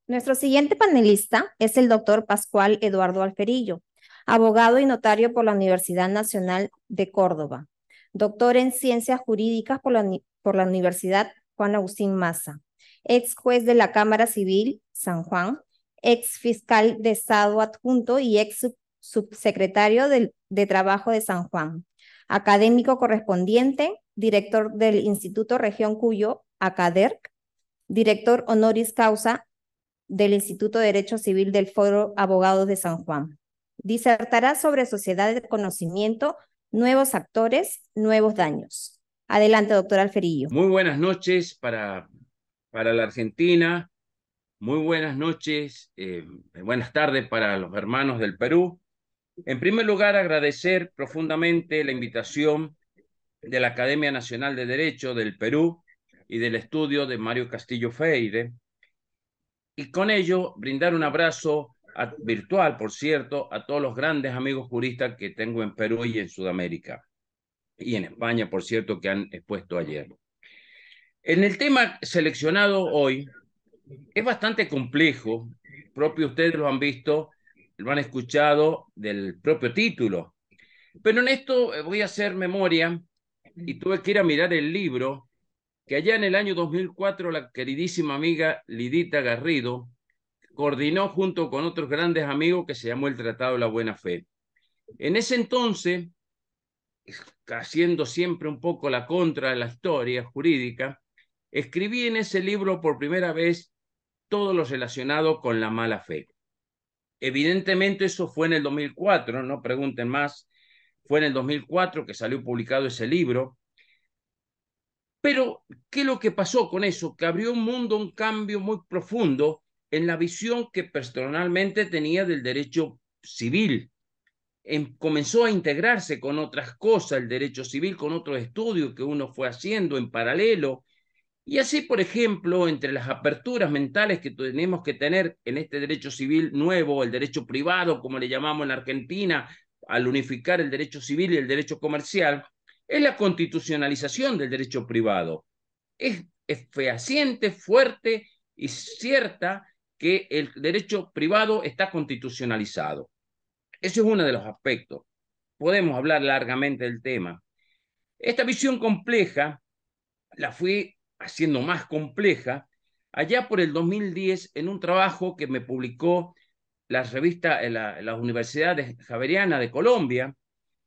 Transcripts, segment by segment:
Nuestro siguiente panelista es el doctor Pascual Eduardo Alferillo, abogado y notario por la Universidad Nacional de Córdoba, doctor en Ciencias Jurídicas por la Universidad Juan Agustín Maza, ex juez de la Cámara Civil San Juan, ex fiscal de Estado adjunto y ex subsecretario de Trabajo de San Juan, académico correspondiente, director del Instituto Región Cuyo, ACADERC, director honoris causa del Instituto de Derecho Civil del Foro Abogados de San Juan. Disertará sobre sociedad de conocimiento, nuevos actores, nuevos daños. Adelante, doctor Alferillo. Muy buenas noches para la Argentina, muy buenas noches, buenas tardes para los hermanos del Perú. En primer lugar, agradecer profundamente la invitación de la Academia Nacional de Derecho del Perú y del estudio de Mario Castillo Freire, y con ello brindar un abrazo virtual, por cierto, a todos los grandes amigos juristas que tengo en Perú y en Sudamérica, y en España, por cierto, que han expuesto ayer. En el tema seleccionado hoy es bastante complejo, propio ustedes lo han visto, lo han escuchado del propio título, pero en esto voy a hacer memoria y tuve que ir a mirar el libro que allá en el año 2004 la queridísima amiga Lidita Garrido coordinó junto con otros grandes amigos que se llamó el Tratado de la Buena Fe. En ese entonces, haciendo siempre un poco la contra de la historia jurídica, escribí en ese libro por primera vez todo lo relacionado con la mala fe. Evidentemente eso fue en el 2004, no pregunten más, fue en el 2004 que salió publicado ese libro. Pero, ¿qué es lo que pasó con eso? Que abrió un mundo, un cambio muy profundo en la visión que personalmente tenía del derecho civil. Comenzó a integrarse con otras cosas, el derecho civil, con otros estudios que uno fue haciendo en paralelo. Y así, por ejemplo, entre las aperturas mentales que tenemos que tener en este derecho civil nuevo, el derecho privado, como le llamamos en Argentina, al unificar el derecho civil y el derecho comercial, es la constitucionalización del derecho privado. Es fehaciente, fuerte y cierta que el derecho privado está constitucionalizado. Eso es uno de los aspectos. Podemos hablar largamente del tema. Esta visión compleja la fui haciendo más compleja allá por el 2010 en un trabajo que me publicó la revista, la Universidad Javeriana de Colombia,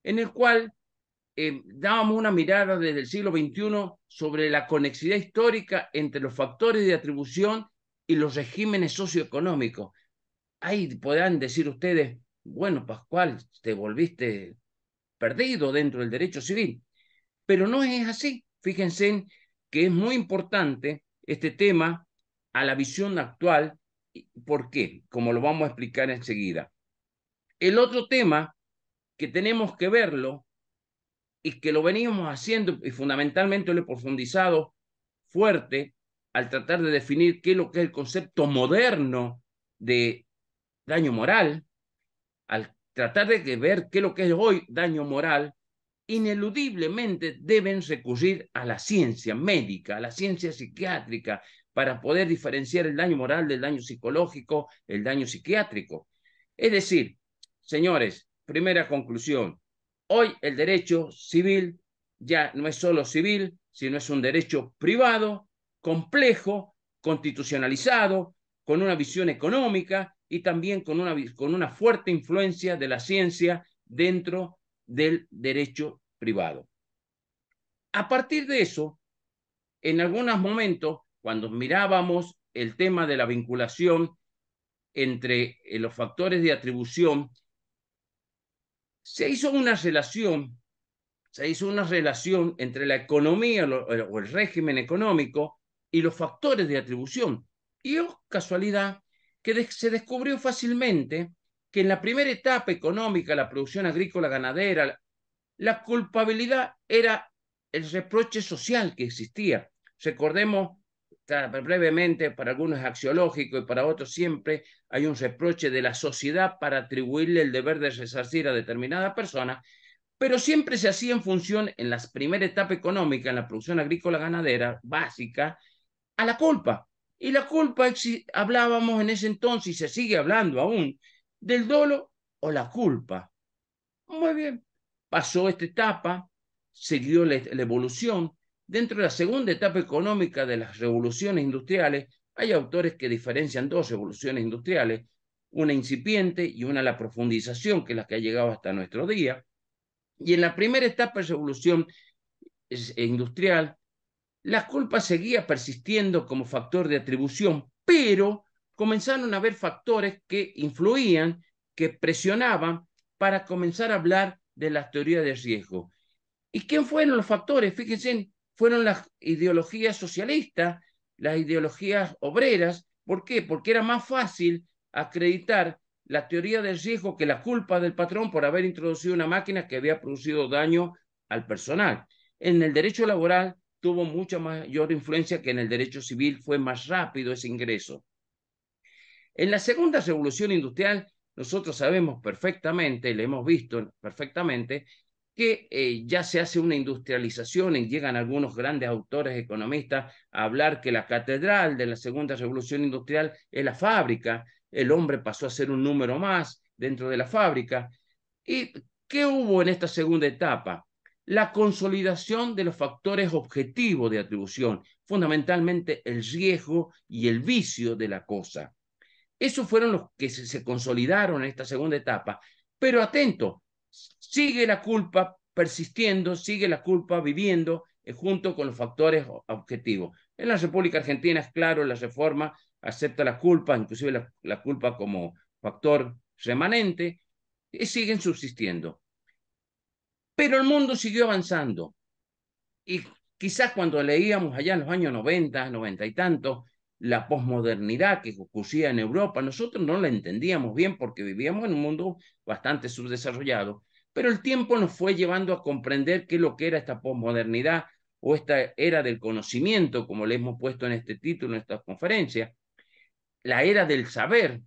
en el cual dábamos una mirada desde el siglo XXI sobre la conexidad histórica entre los factores de atribución y los regímenes socioeconómicos. Ahí podrán decir ustedes, bueno, Pascual, te volviste perdido dentro del derecho civil, pero no es así. Fíjense que es muy importante este tema a la visión actual. ¿Por qué? Como lo vamos a explicar enseguida. El otro tema que tenemos que verlo y que lo venimos haciendo y fundamentalmente lo he profundizado fuerte al tratar de definir qué es lo que es el concepto moderno de daño moral, al tratar de ver qué es lo que es hoy daño moral, ineludiblemente deben recurrir a la ciencia médica, a la ciencia psiquiátrica, para poder diferenciar el daño moral del daño psicológico, el daño psiquiátrico. Es decir, señores, primera conclusión, hoy el derecho civil ya no es solo civil, sino es un derecho privado, complejo, constitucionalizado, con una visión económica y también con una fuerte influencia de la ciencia dentro del derecho privado. A partir de eso, en algunos momentos, cuando mirábamos el tema de la vinculación entre los factores de atribución, se hizo una relación, entre la economía o el régimen económico y los factores de atribución. Y oh, casualidad, que se descubrió fácilmente que en la primera etapa económica, la producción agrícola ganadera, la culpabilidad era el reproche social que existía. Recordemos brevemente, para algunos es axiológico y para otros siempre hay un reproche de la sociedad para atribuirle el deber de resarcir a determinada persona, pero siempre se hacía en función, en la primera etapa económica, en la producción agrícola ganadera básica, a la culpa. Y la culpa, hablábamos en ese entonces, y se sigue hablando aún, del dolo o la culpa. Muy bien, pasó esta etapa, siguió la evolución. Dentro de la segunda etapa económica de las revoluciones industriales, hay autores que diferencian dos revoluciones industriales, una incipiente y una la profundización, que es la que ha llegado hasta nuestro día. Y en la primera etapa de revolución industrial, la culpa seguía persistiendo como factor de atribución, pero comenzaron a haber factores que influían, que presionaban para comenzar a hablar de las teorías de riesgo. ¿Y quién fueron los factores? Fíjense, fueron las ideologías socialistas, las ideologías obreras. ¿Por qué? Porque era más fácil acreditar la teoría del riesgo que la culpa del patrón por haber introducido una máquina que había producido daño al personal. En el derecho laboral tuvo mucha mayor influencia que en el derecho civil, fue más rápido ese ingreso. En la segunda revolución industrial, nosotros sabemos perfectamente, le hemos visto perfectamente, que ya se hace una industrialización y llegan algunos grandes autores economistas a hablar que la catedral de la segunda revolución industrial es la fábrica, el hombre pasó a ser un número más dentro de la fábrica. ¿Y qué hubo en esta segunda etapa? La consolidación de los factores objetivos de atribución, fundamentalmente el riesgo y el vicio de la cosa. Esos fueron los que se consolidaron en esta segunda etapa. Pero atento, sigue la culpa persistiendo, sigue la culpa viviendo junto con los factores objetivos. En la República Argentina es claro, la reforma acepta la culpa, inclusive la culpa como factor remanente, y siguen subsistiendo. Pero el mundo siguió avanzando. Y quizás cuando leíamos allá en los años 90, 90 y tanto, la posmodernidad que ocurría en Europa, nosotros no la entendíamos bien porque vivíamos en un mundo bastante subdesarrollado, pero el tiempo nos fue llevando a comprender qué es lo que era esta posmodernidad o esta era del conocimiento, como le hemos puesto en este título, en esta conferencia, la era del saber,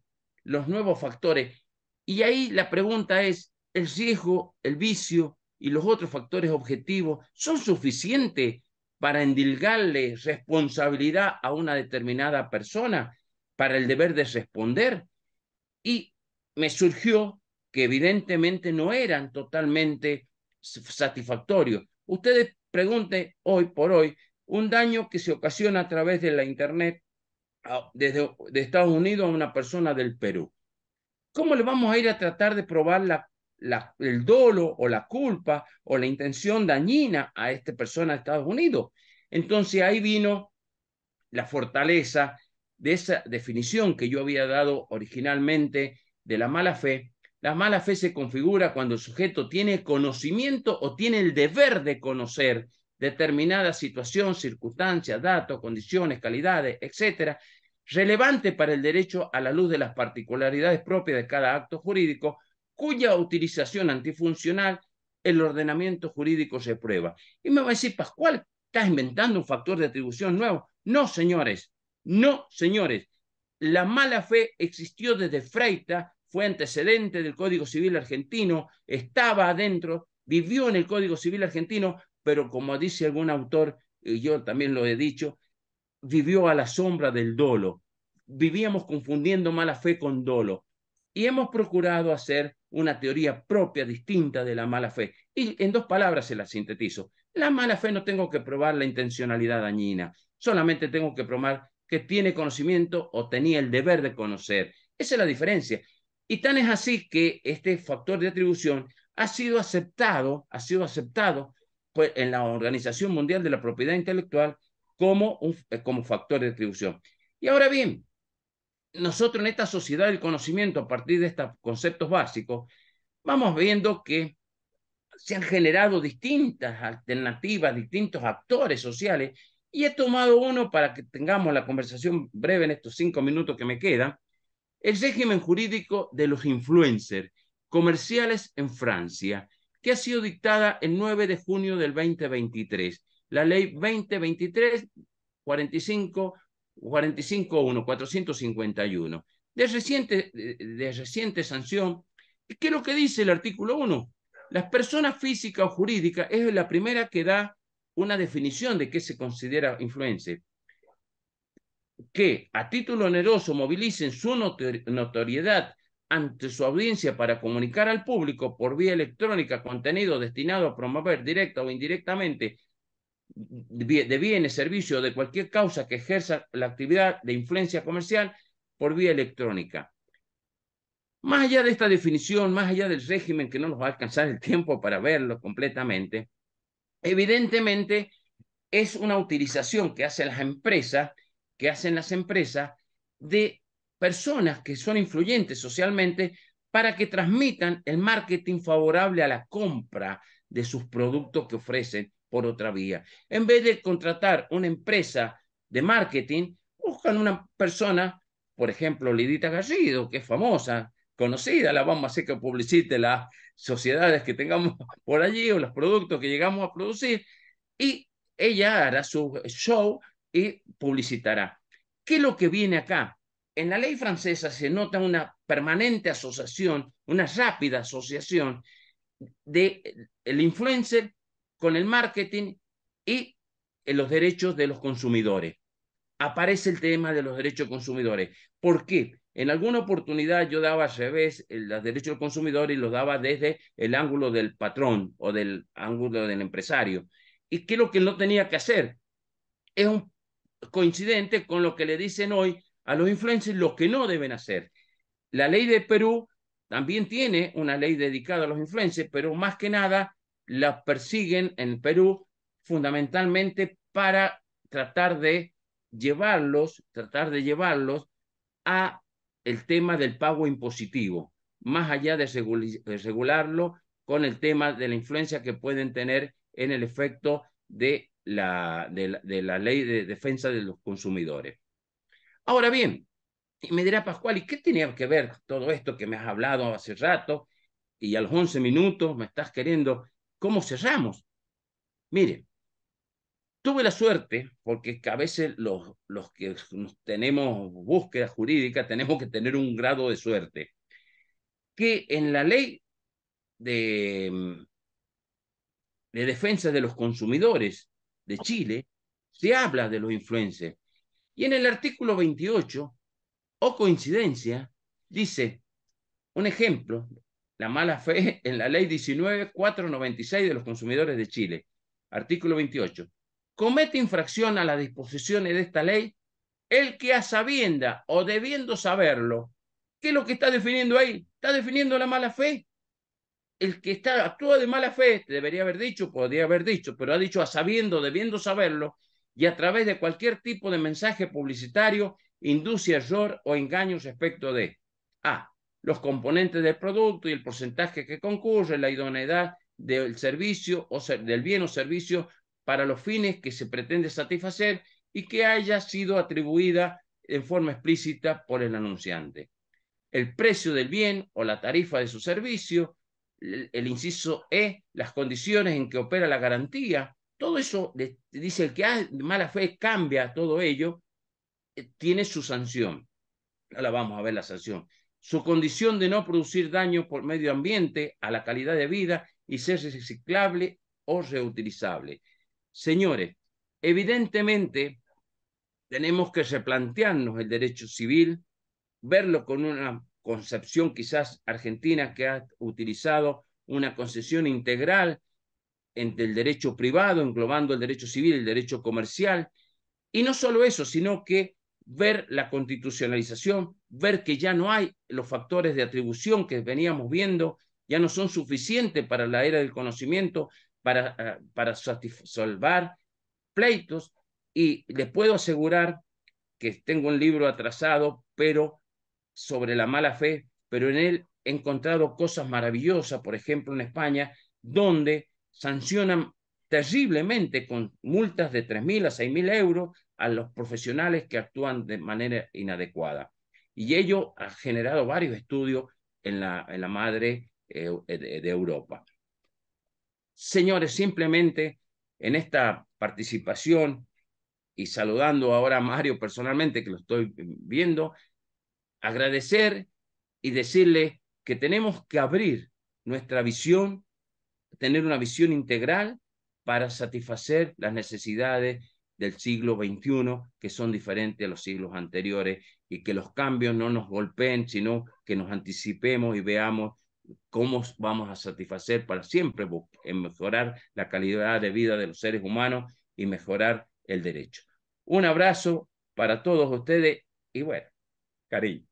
los nuevos factores. Y ahí la pregunta es, ¿el riesgo, el vicio y los otros factores objetivos son suficientes para endilgarle responsabilidad a una determinada persona para el deber de responder? Y me surgió que evidentemente no eran totalmente satisfactorios. Ustedes pregunten hoy por hoy un daño que se ocasiona a través de la Internet desde de Estados Unidos a una persona del Perú. ¿Cómo le vamos a ir a tratar de probar el dolo o la culpa o la intención dañina a esta persona de Estados Unidos? Entonces ahí vino la fortaleza de esa definición que yo había dado originalmente de la mala fe. La mala fe se configura cuando el sujeto tiene conocimiento o tiene el deber de conocer determinada situación, circunstancia, datos, condiciones, calidades, etcétera, relevante para el derecho a la luz de las particularidades propias de cada acto jurídico, cuya utilización antifuncional el ordenamiento jurídico se prueba. Y me va a decir, Pascual, ¿estás inventando un factor de atribución nuevo? No, señores, no, señores. La mala fe existió desde Freita, fue antecedente del Código Civil argentino, estaba adentro, vivió en el Código Civil argentino, pero como dice algún autor, y yo también lo he dicho, vivió a la sombra del dolo. Vivíamos confundiendo mala fe con dolo. Y hemos procurado hacer una teoría propia, distinta de la mala fe. Y en dos palabras se la sintetizo. La mala fe no tengo que probar la intencionalidad dañina, solamente tengo que probar que tiene conocimiento o tenía el deber de conocer. Esa es la diferencia. Y tan es así que este factor de atribución ha sido aceptado pues, en la Organización Mundial de la Propiedad Intelectual como factor de atribución. Y ahora bien, nosotros en esta sociedad del conocimiento, a partir de estos conceptos básicos, vamos viendo que se han generado distintas alternativas, distintos actores sociales, y he tomado uno para que tengamos la conversación breve en estos 5 minutos que me quedan, el régimen jurídico de los influencers comerciales en Francia, que ha sido dictada el 9 de junio del 2023, la ley 2023 451, de reciente sanción. ¿Qué es lo que dice el artículo 1? Las personas físicas o jurídicas es la primera que da una definición de qué se considera influencer. que a título oneroso movilicen su notoriedad ante su audiencia para comunicar al público por vía electrónica contenido destinado a promover directa o indirectamente de bienes, servicios o de cualquier causa que ejerza la actividad de influencia comercial por vía electrónica. Más allá de esta definición, más allá del régimen que no nos va a alcanzar el tiempo para verlo completamente, evidentemente es una utilización que hacen las empresas de personas que son influyentes socialmente para que transmitan el marketing favorable a la compra de sus productos que ofrecen por otra vía. En vez de contratar una empresa de marketing, buscan una persona, por ejemplo, Lidita Garrido, que es famosa, conocida, la vamos a hacer que publicite las sociedades que tengamos por allí o los productos que llegamos a producir, y ella hará su show y publicitará. ¿Qué es lo que viene acá? En la ley francesa se nota una permanente asociación, una rápida asociación de el influencer con el marketing y los derechos de los consumidores. Aparece el tema de los derechos consumidores. ¿Por qué? En alguna oportunidad yo daba al revés los derechos del consumidor y los daba desde el ángulo del patrón o del ángulo del empresario. ¿Y qué es lo que no tenía que hacer? Es un coincidente con lo que le dicen hoy a los influencers lo que no deben hacer. La ley de Perú también tiene una ley dedicada a los influencers, pero más que nada la persiguen en Perú fundamentalmente para tratar de llevarlos a el tema del pago impositivo, más allá de regularlo con el tema de la influencia que pueden tener en el efecto de la ley de defensa de los consumidores. Ahora bien, y me dirá Pascual, ¿y qué tenía que ver todo esto que me has hablado hace rato? Y a los 11 minutos me estás queriendo, ¿cómo cerramos? Mire, tuve la suerte, porque a veces los que tenemos búsqueda jurídica tenemos que tener un grado de suerte, que en la ley de, de defensa de los consumidores de Chile se habla de los influencers. Y en el artículo 28, o coincidencia, dice, un ejemplo, la mala fe en la ley 19.496 de los consumidores de Chile. Artículo 28. Comete infracción a las disposiciones de esta ley el que a sabienda o debiendo saberlo. ¿Qué es lo que está definiendo ahí? Está definiendo la mala fe. El que actúa de mala fe, debería haber dicho, podría haber dicho, pero ha dicho a sabiendo, debiendo saberlo, y a través de cualquier tipo de mensaje publicitario induce error o engaño respecto de A, los componentes del producto y el porcentaje que concurre, la idoneidad del servicio o del bien o servicio para los fines que se pretende satisfacer y que haya sido atribuida en forma explícita por el anunciante. El precio del bien o la tarifa de su servicio, el inciso E, las condiciones en que opera la garantía, todo eso dice el que ha de mala fe cambia todo ello, tiene su sanción. Ahora vamos a ver la sanción. Su condición de no producir daño por medio ambiente, a la calidad de vida y ser reciclable o reutilizable. Señores, evidentemente tenemos que replantearnos el derecho civil, verlo con una concepción quizás argentina que ha utilizado una concesión integral entre el derecho privado, englobando el derecho civil y el derecho comercial. Y no solo eso, sino que ver la constitucionalización, ver que ya no hay los factores de atribución que veníamos viendo, ya no son suficientes para la era del conocimiento, para salvar pleitos. Y les puedo asegurar que tengo un libro atrasado, pero sobre la mala fe, pero en él he encontrado cosas maravillosas, por ejemplo en España, donde sancionan terriblemente con multas de 3.000 a 6.000 euros a los profesionales que actúan de manera inadecuada. Y ello ha generado varios estudios en la madre de Europa. Señores, simplemente en esta participación y saludando ahora a Mario personalmente, que lo estoy viendo, agradecer y decirle que tenemos que abrir nuestra visión, tener una visión integral para satisfacer las necesidades del siglo XXI que son diferentes a los siglos anteriores y que los cambios no nos golpeen, sino que nos anticipemos y veamos cómo vamos a satisfacer para siempre mejorar la calidad de vida de los seres humanos y mejorar el derecho. Un abrazo para todos ustedes y bueno, cariño.